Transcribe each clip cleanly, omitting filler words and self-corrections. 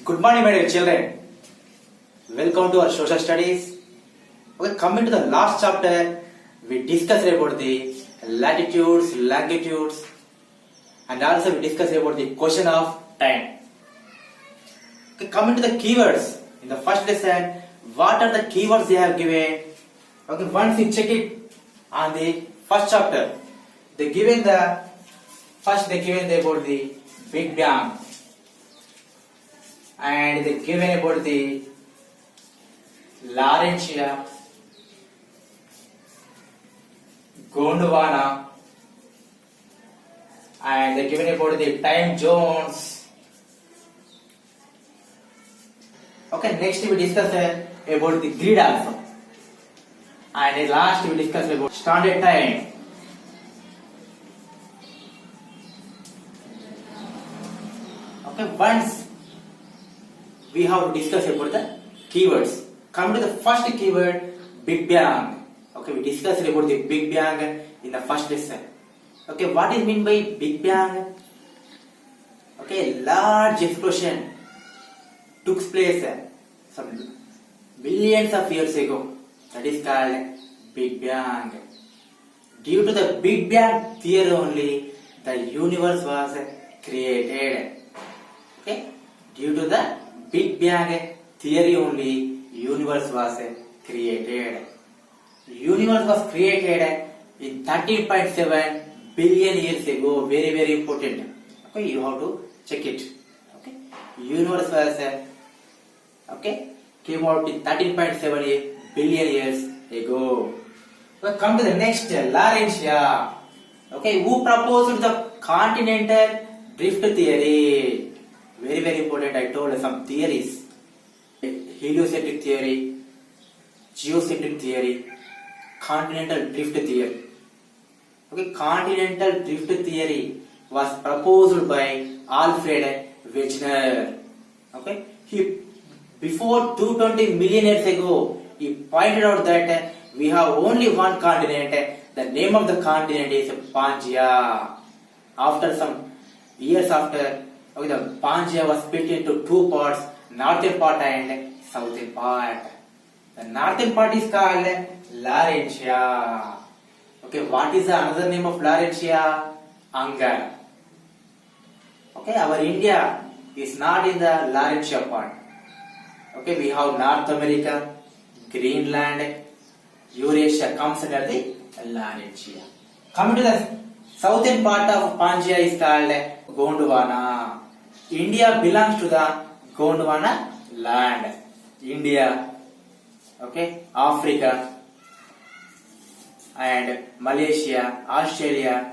Good morning, my dear children. Welcome to our social studies. Okay, coming to the last chapter, we discussed about the latitudes, longitudes, and also we discussed about the question of time. Okay, coming to the keywords in the first lesson, what are the keywords they have given? Okay, once you check it on the first chapter, they given about the Big Bang. And they given about the Laurentia, Gondwana, and they given about the time zones. Okay, next we discuss about the grid also, and last we discuss about standard time. Okay, once we have to discuss about the keywords. Come to the first keyword, Big Bang. Okay, we discussed about the Big Bang in the first lesson. Okay, what is mean by Big Bang? Okay, large explosion took place some billions of years ago. That is called Big Bang. Due to the Big Bang theory only, the universe was created. Okay, due to the Big Bang theory only, universe was created. Universe was created in 13.7 billion years ago. Very, very important. Okay, you have to check it. Okay, universe was came out in 13.7 billion years ago. So come to the next, Laurentia. Okay, who proposed the continental drift theory? Very, very important. I told some theories: heliocentric theory, geocentric theory, continental drift theory. Okay, continental drift theory was proposed by Alfred Wegener. Okay, before 220 million years ago, he pointed out that we have only one continent. The name of the continent is Pangaea. After some years after, okay, the Pangaea was split into two parts, northern part and southern part. The northern part is called Laurentia. Okay, what is the another name of Laurentia? Anga. Okay, our India is not in the Laurentia part. Okay, we have North America, Greenland, Eurasia comes under the Laurentia. Coming to the southern part of Pangaea is called Gondwana. India belongs to the Gondwana land. India, okay, Africa, and Malaysia, Australia,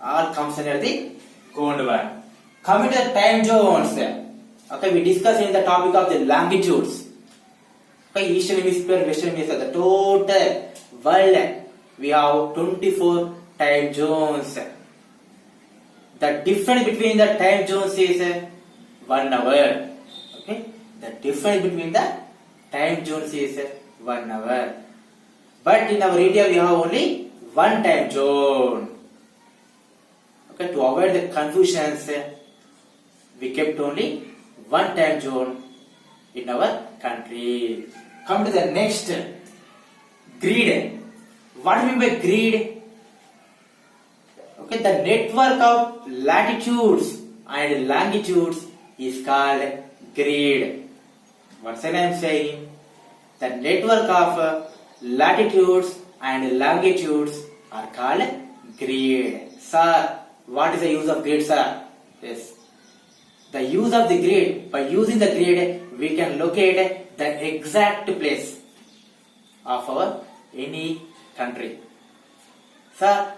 all comes under the Gondwana. Coming to the time zones, okay, we discussed in the topic of the longitudes. Okay, Eastern Hemisphere, Western Hemisphere, the total world, we have 24 time zones. The difference between the time zones is 1 hour. Okay, the difference between the time zones is 1 hour. But in our India, we have only one time zone. Okay, to avoid the confusions, we kept only one time zone in our country. Come to the next, grid. What do you mean by grid? Okay, the network of latitudes and longitudes is called grid. Once again I am saying, the network of latitudes and longitudes are called grid. Sir, what is the use of grid, sir? Yes. The use of the grid, by using the grid, we can locate the exact place of our any country. Sir,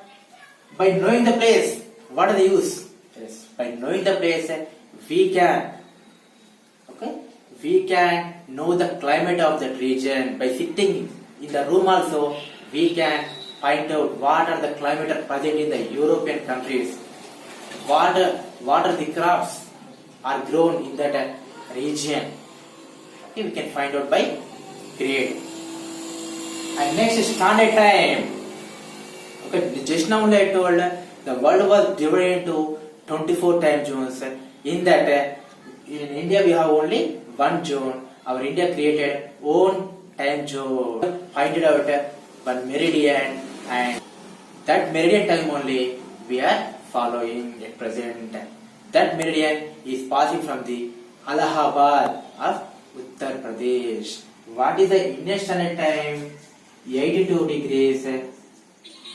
by knowing the place, what is the use? Yes. By knowing the place, we can know the climate of that region. By sitting in the room also, we can find out what are the climate present in the European countries. What are the crops are grown in that region. Okay, we can find out by grid. And next is standard time. Okay, just now I told the world was divided into 24 time zones. In that, in India we have only one zone. Our India created own time zone, pointed out one meridian, and that meridian time only we are following at present. That meridian is passing from the Allahabad of Uttar Pradesh. What is the Indian Standard Time? 82 degrees,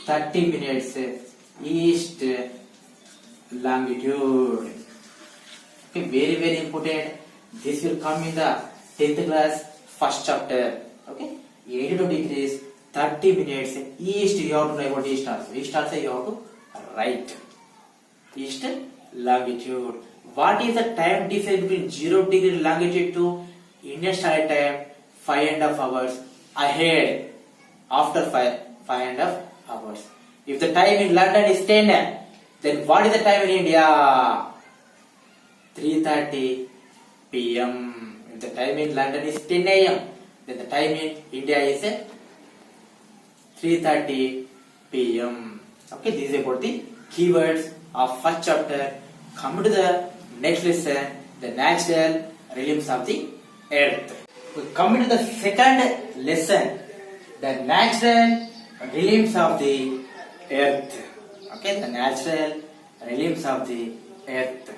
30 minutes east longitude. Okay, very very important. This will come in the 10th class first chapter. Okay, 82 degrees, 30 minutes east. You have to write about east also. East also you have to write. East longitude. What is the time difference between 0 degree longitude to Indian Standard Time? 5.5 hours ahead. After 5.5 hours. If the time in London is 10, then what is the time in India? 3:30 p.m. If the time in London is 10 a.m., then the time in India is 3:30 p.m. Okay, this is about the keywords of first chapter. Come to the next lesson, the natural rhythms of the earth. We come to the second lesson, the natural rhythms of the earth. Okay, the natural rhythms of the earth.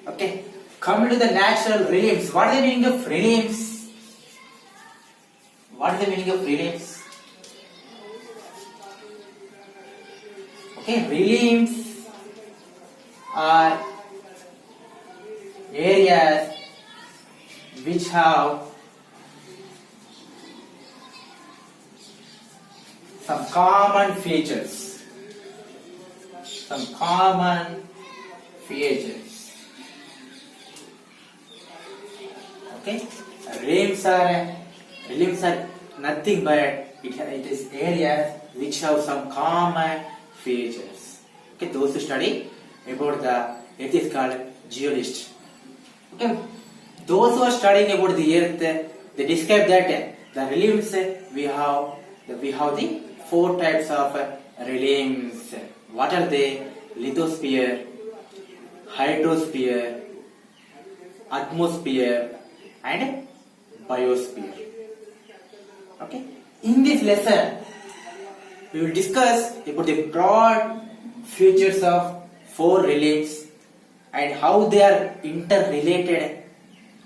Okay, come to the natural rhythms. What is the meaning of rhythms? What is the meaning of rhythms? Okay, rhythms are areas which have some common features. Some common features. Okay, rhythms are nothing but it is areas which have some common features. Okay, those who study about the earth is called geologist. Okay, those who are studying about the earth, they describe that the rhythms we have the 4 types of rhythms. What are they? Lithosphere, hydrosphere, atmosphere, and biosphere. Okay. In this lesson, we will discuss about the broad features of 4 rhythms and how they are interrelated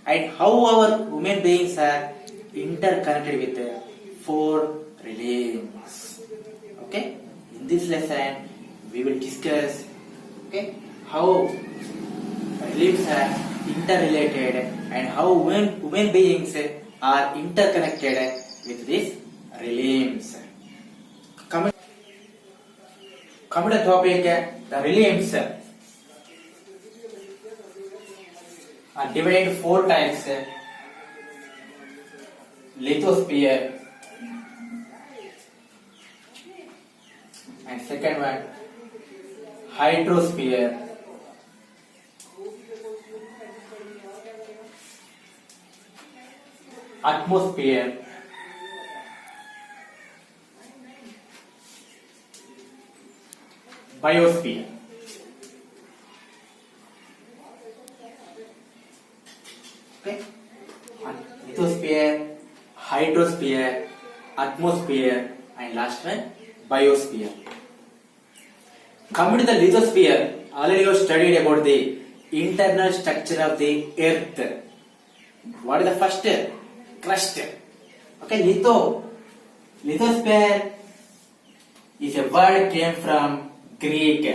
and how our human beings are interconnected with 4 rhythms. Okay. In this lesson, we will discuss how rhythms are interrelated and how human beings are interconnected with these rhythms. Come to the topic, the rhythms are divided into 4 types: lithosphere, and second one, hydrosphere, atmosphere, biosphere. Okay, lithosphere, hydrosphere, atmosphere, and last one, biosphere. Coming to the lithosphere, already you have studied about the internal structure of the earth. What is the first? Crust. Okay, lithosphere is a word came from Greek.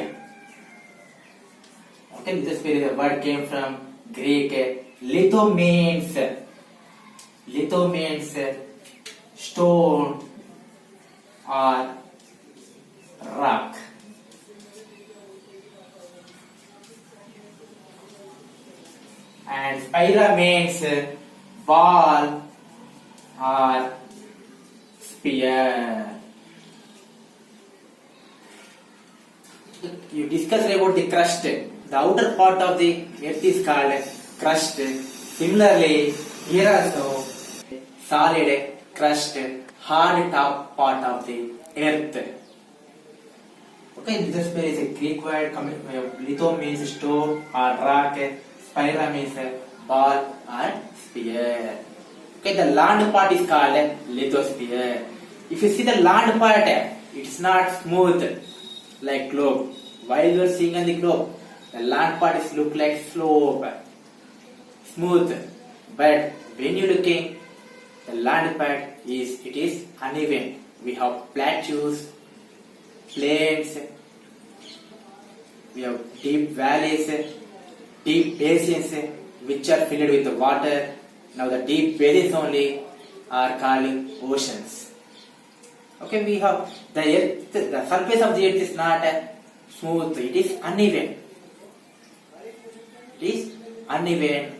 Okay, lithosphere is a word came from Greek. Litho means stone or rock. And spira means ball or sphere. You discussed about the crust. The outer part of the earth is called crust. Similarly, here also solid crust, hard top part of the earth. Okay, lithosphere is a Greek word. Litho means stone or rock. Spira means ball or sphere. Okay, the land part is called lithosphere. If you see the land part, it's not smooth like globe. While you are seeing on the globe, the land part is look like slope, smooth. But when you looking, the land part is uneven. We have plateaus, plains, we have deep valleys, deep basins which are filled with water. Now the deep basins only are called oceans. Okay, we have the earth, the surface of the earth is not smooth, it is uneven. It is uneven.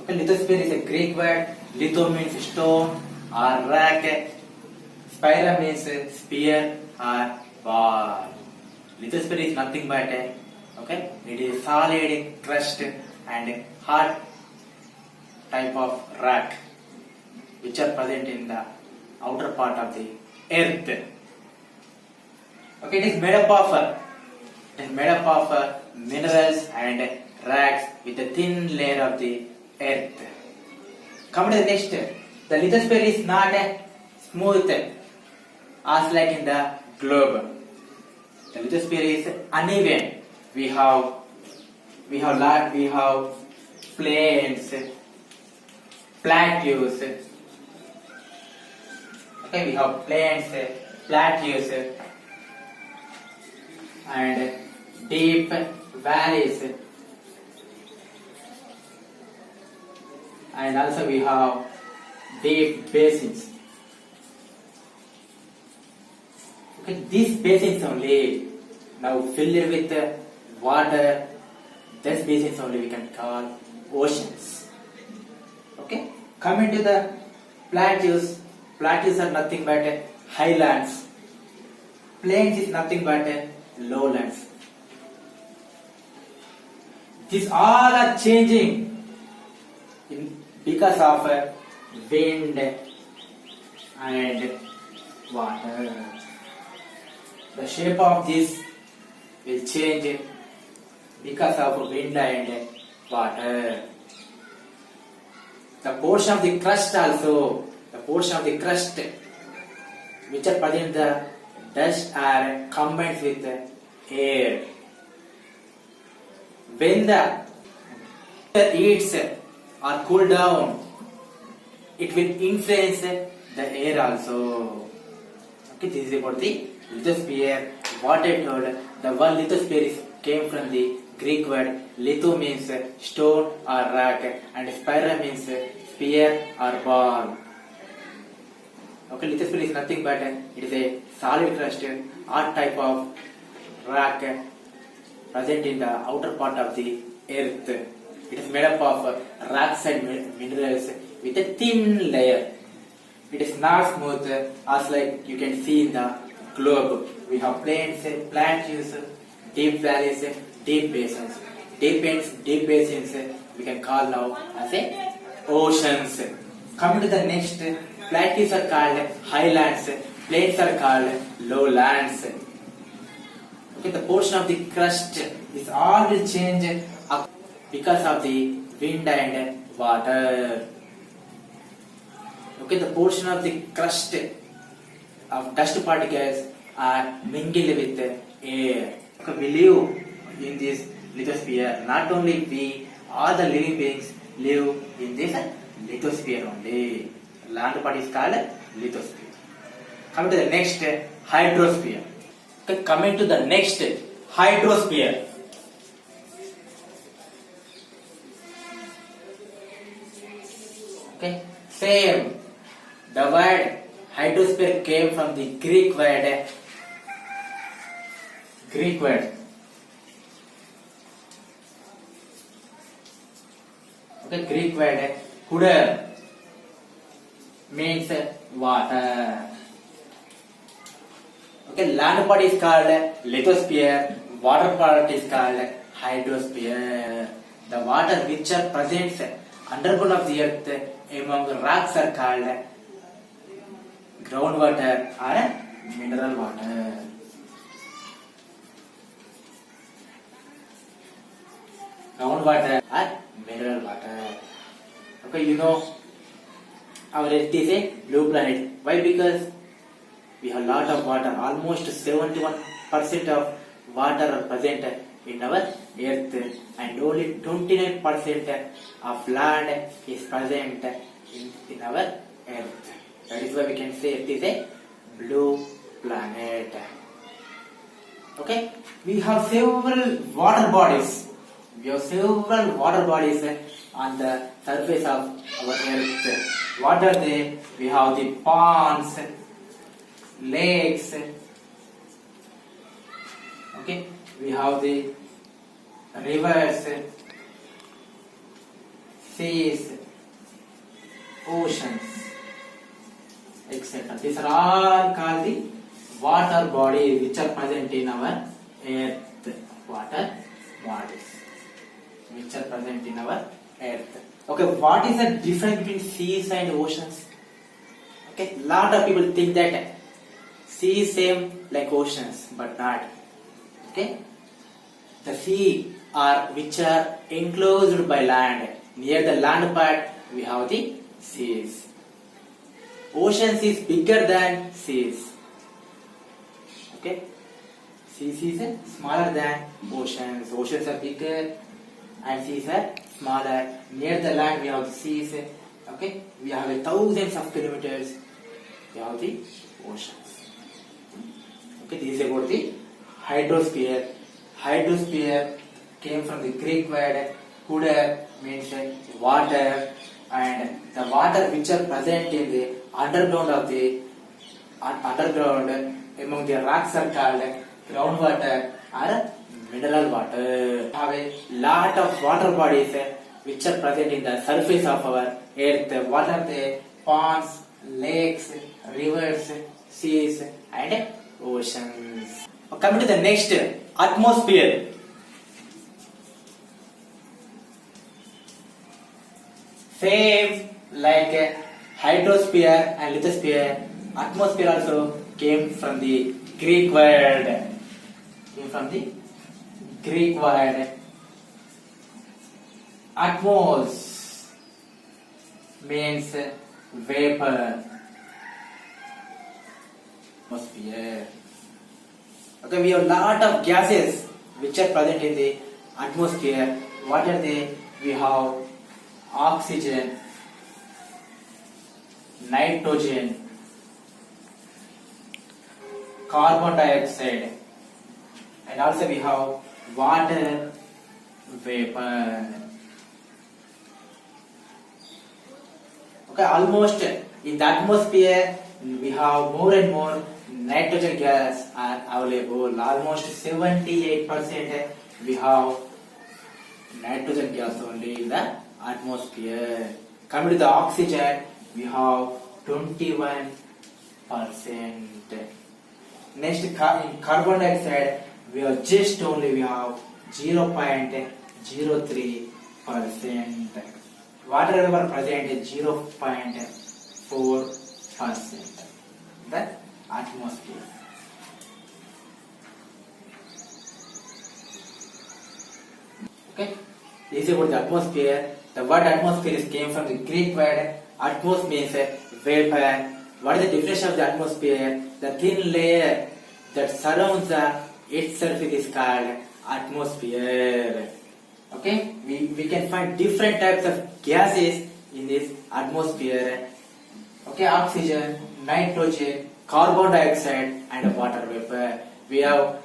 Okay, lithosphere is a Greek word. Litho means stone or rock. Spira means sphere or ball. Lithosphere is nothing but it is solid crust and hard type of rock which are present in the outer part of the earth. Okay, it is made up of minerals and rocks with a thin layer of the earth. Come to the next. The lithosphere is not smooth as like in the globe. The lithosphere is uneven. We have plains, plateaus. Okay, we have plains, plateaus, and deep valleys, and also we have deep basins. Okay, these basins only now filled with water. These basins only we can call oceans. Okay, coming to the plateaus. Plateaus are nothing but highlands. Plains is nothing but lowlands. These all are changing because of wind and water. The shape of this will change because of wind and water. The portion of the crust also, which are present in the dust are combined with air. When the heats or cool down, it will influence the air also. Okay, this is about the lithosphere. What I told, the word lithosphere came from the Greek word litho means stone or rock and spira means sphere or ball. Okay, lithosphere is nothing but it is a solid crust or type of rock present in the outer part of the earth. It is made up of rocks and minerals with a thin layer. It is not smooth as like you can see in the globe. We have plains, plateaus, deep valleys, deep basins. Deep basins we can call now as a oceans. Coming to the next, plateaus are called highlands, plains are called lowlands. Okay, the portion of the crust is all will change because of the wind and water. Okay, the portion of the crust of dust particles are mingled with air. Okay, we live in this lithosphere. Not only we, all the living beings live in this lithosphere only. Land part is called lithosphere. Coming to the next, hydrosphere. Okay, coming to the next, hydrosphere. Okay, same. The word hydrosphere came from the Greek word. Okay, Greek word huder means water. Okay, land part is called lithosphere, water part is called hydrosphere. The water which are present underground of the earth among rocks are called groundwater or mineral water. groundwater or mineral water. Okay, you know our Earth is a blue planet. Why? Because we have lot of water. Almost 71% of water are present in our Earth, and only 29% of land is present in our Earth. That is why we can say it is a blue planet. Okay, we have several water bodies. On the surface of our Earth. What are they? We have the ponds, lakes. Okay, we have the rivers, seas, oceans, etc. These are all called the water bodies which are present in our Earth. Water bodies which are present in our Earth. Okay, what is the difference between seas and oceans? Okay, lot of people think that sea is same like oceans, but not. Okay, the sea are which are enclosed by land. Near the land part, we have the seas. Oceans is bigger than seas. Okay, seas is smaller than oceans. Oceans are bigger and seas are smaller. Near the land, we have the seas. Okay, we have thousands of kilometers. We have the oceans. Okay, this is about the hydrosphere. Hydrosphere came from the Greek word huda, means water, and the water which are present in the underground among the rocks are called groundwater or mineral water. We have a lot of water bodies which are present in the surface of our Earth. What are they? Ponds, lakes, rivers, seas, and oceans. Coming to the next, atmosphere. Same like hydrosphere and lithosphere, atmosphere also came from the Greek word. Atmos means vapor. Atmosphere. Okay, we have lot of gases which are present in the atmosphere. What are they? We have oxygen, nitrogen, carbon dioxide, and also we have water vapor. Okay, almost in the atmosphere we have more and more nitrogen gas are available. Almost 78% we have nitrogen gas only in the atmosphere. Coming to the oxygen, we have 21%. Next, in carbon dioxide, we have just only we have 0.03%. Water vapor present is 0.4%. The atmosphere. Okay, this is about the atmosphere. The word atmosphere came from the Greek word atmos means vapor. What is the definition of the atmosphere? The thin layer that surrounds the its surface is called atmosphere. Okay, we can find different types of gases in this atmosphere. Okay, oxygen, nitrogen, carbon dioxide, and water vapor. We have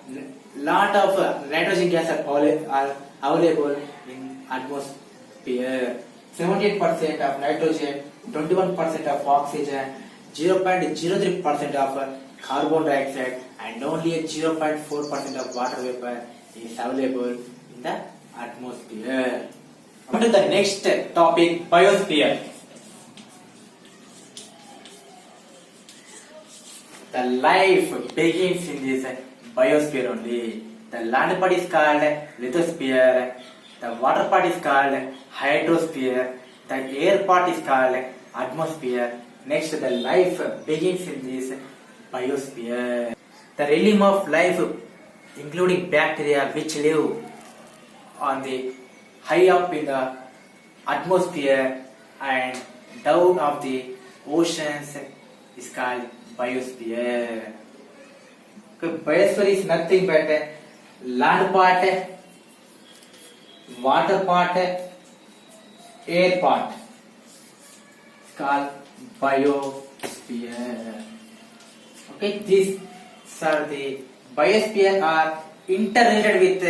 lot of nitrogen gas are available in atmosphere. 78% of nitrogen, 21% of oxygen, 0.03% of carbon dioxide, and only 0.4% of water vapor is available in the atmosphere. On to the next topic, biosphere. The life begins in this biosphere only. The land part is called lithosphere. The water part is called hydrosphere. The air part is called atmosphere. Next, the life begins in this biosphere. The realm of life, including bacteria which live on the high up in the atmosphere and down of the oceans is called biosphere. Okay, biosphere is nothing but land part, water part, air part. It's called biosphere. Okay, these are the biosphere are interrelated with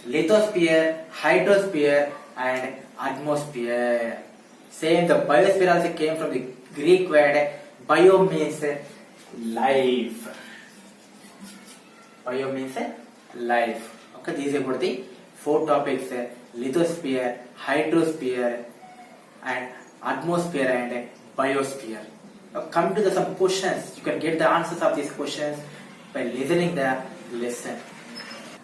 lithosphere, hydrosphere and atmosphere. Same, the biosphere also came from the Greek word bio means life. Bio means life. Okay, these are about the four topics: lithosphere, hydrosphere, and atmosphere and biosphere. Now come to some questions. You can get the answers of these questions by listening the lesson.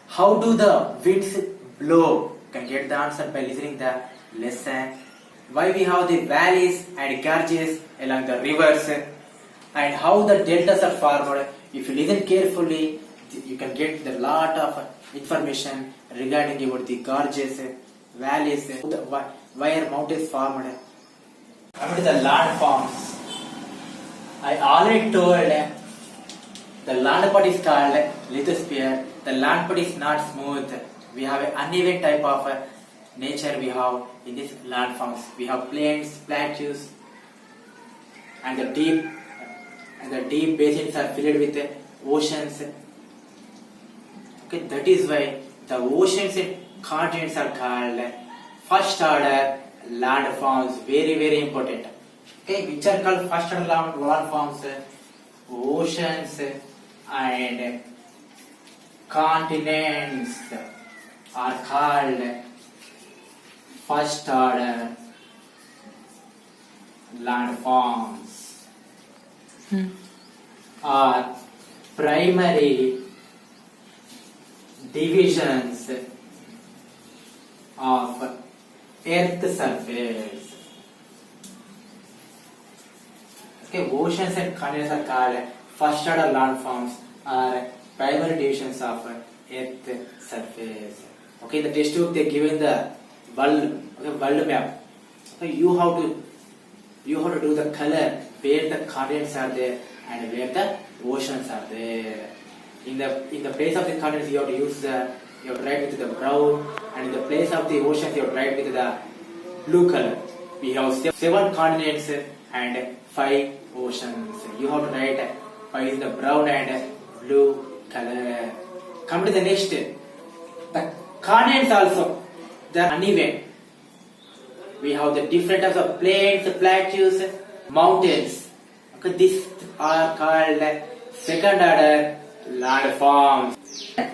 How do the winds blow? You can get the answer by listening the lesson. Why we have the valleys and gorges along the rivers, and how the deltas are formed. If you listen carefully, you can get a lot of information regarding about the gorges, valleys, why are mountains formed. Coming to the landforms, I already told the land part is called lithosphere. The land part is not smooth. We have an uneven type of nature we have in these landforms. We have plains, plateaus, and the deep basins are filled with oceans. Okay, that is why the oceans and continents are called first order landforms. Very, very important. Okay, which are called first order landforms? Oceans and continents are called first order landforms. Are primary divisions of Earth surface. Okay, oceans and continents are called first order landforms are primary divisions of Earth surface. Okay, in the textbook they given the world map. Okay, you have to do the color where the continents are there and where the oceans are there. In the place of the continents you have to write with the brown, and in the place of the oceans you have to write with the blue color. We have 7 continents and 5 oceans. You have to write 5 in the brown and blue color. Come to the next. The continents also, they are uneven. We have the different types of plains, plateaus, mountains. Okay, these are called second order landforms.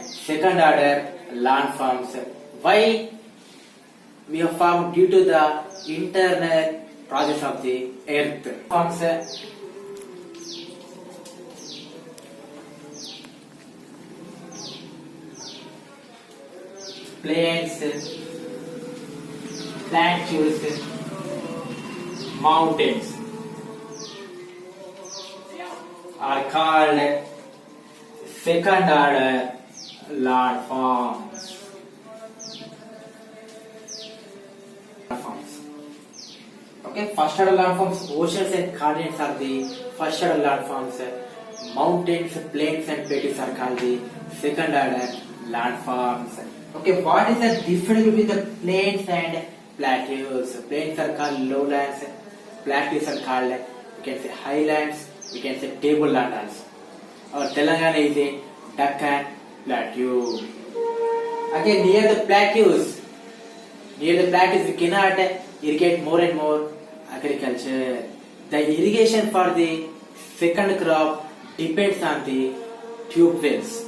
Second order landforms. Why we are formed? Due to the internal process of the earth. Forms plains, plateaus, mountains are called second order landforms. Okay, first order landforms, oceans and continents are the first order landforms. Mountains, plains and plateaus are called the second order landforms. Okay, what is the difference between the plains and plateaus? Plains are called lowlands, plateaus are called, we can say highlands, we can say tableland also. Our Telangana is a Deccan plateau. Again, near the plateaus we cannot irrigate more and more agriculture. The irrigation for the second crop depends on the tube wells.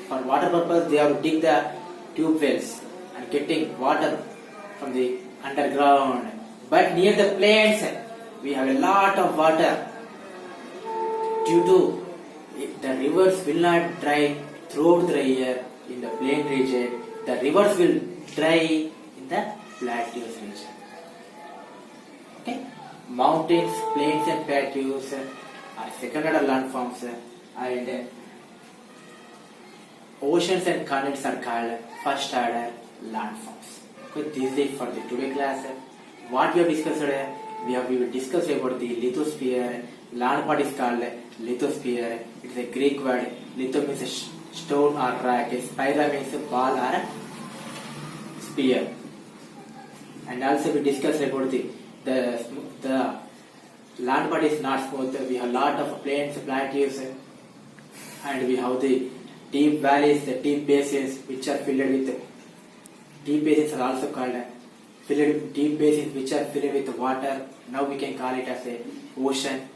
For water purpose, they have to dig the tube wells and getting water from the underground. But near the plains, we have a lot of water. Due to the rivers will not dry throughout the year in the plain region. The rivers will dry in the plateaus region. Okay, mountains, plains, and plateaus are second order landforms, and oceans and continents are called first order landforms. Okay, this is it for the today class. What we have discussed, we will discuss about the lithosphere. Land part is called lithosphere. It is a Greek word. Litho means a stone or rock. Spira means a ball or a sphere. And also we discussed about the land part is not smooth. We have lot of plains, plateaus, and we have the deep valleys, the deep basins which are filled with deep basins are also called deep basins which are filled with water. Now we can call it as a ocean.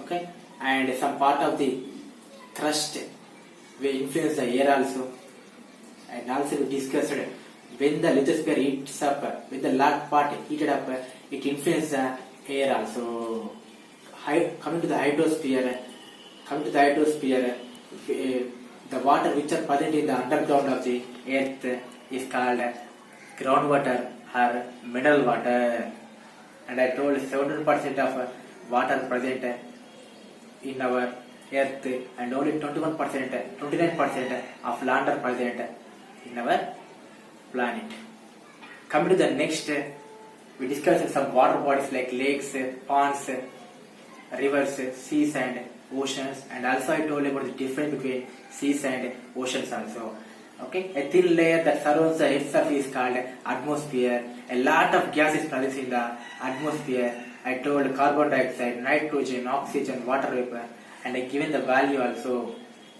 Okay, and some part of the crust will influence the air also. And also we discussed when the lithosphere heats up, when the land part heated up, it influences the air also. Coming to the hydrosphere, the water which are present in the underground of the earth is called groundwater or mineral water. And I told 70% of water present in our earth and only 29% of land are present in our planet. Coming to the next, we discussed some water bodies like lakes, ponds, rivers, seas and oceans, and also I told about the difference between seas and oceans also. Okay, a thin layer that surrounds the Earth's surface is called atmosphere. A lot of gas is present in the atmosphere. I told carbon dioxide, nitrogen, oxygen, water vapor, and I given the value also.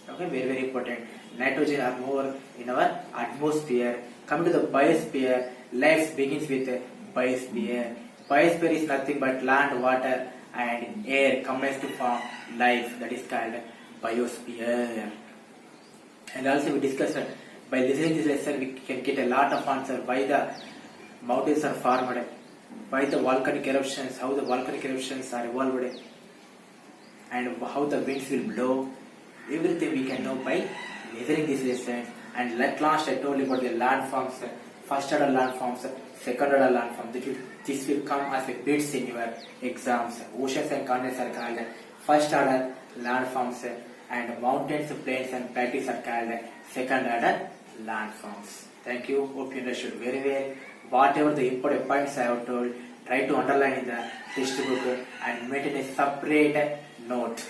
Okay, very important. Nitrogen are more in our atmosphere. Coming to the biosphere, life begins with biosphere. Biosphere is nothing but land, water, and air combines to form life. That is called biosphere. And also we discussed by listening to this lesson we can get a lot of answer why the mountains are formed, why the volcanic eruptions, how the volcanic eruptions are evolved, and how the winds will blow. Everything we can know by listening this lesson. And at last I told you about the landforms, first order landforms, second order landforms. This will come as a bits in your exams. Oceans and continents are called first order landforms, and mountains, plains and plateaus are called second order landforms. Thank you. Hope you understood very well. Whatever the important points I have told, try to underline in the textbook and maintain a separate note.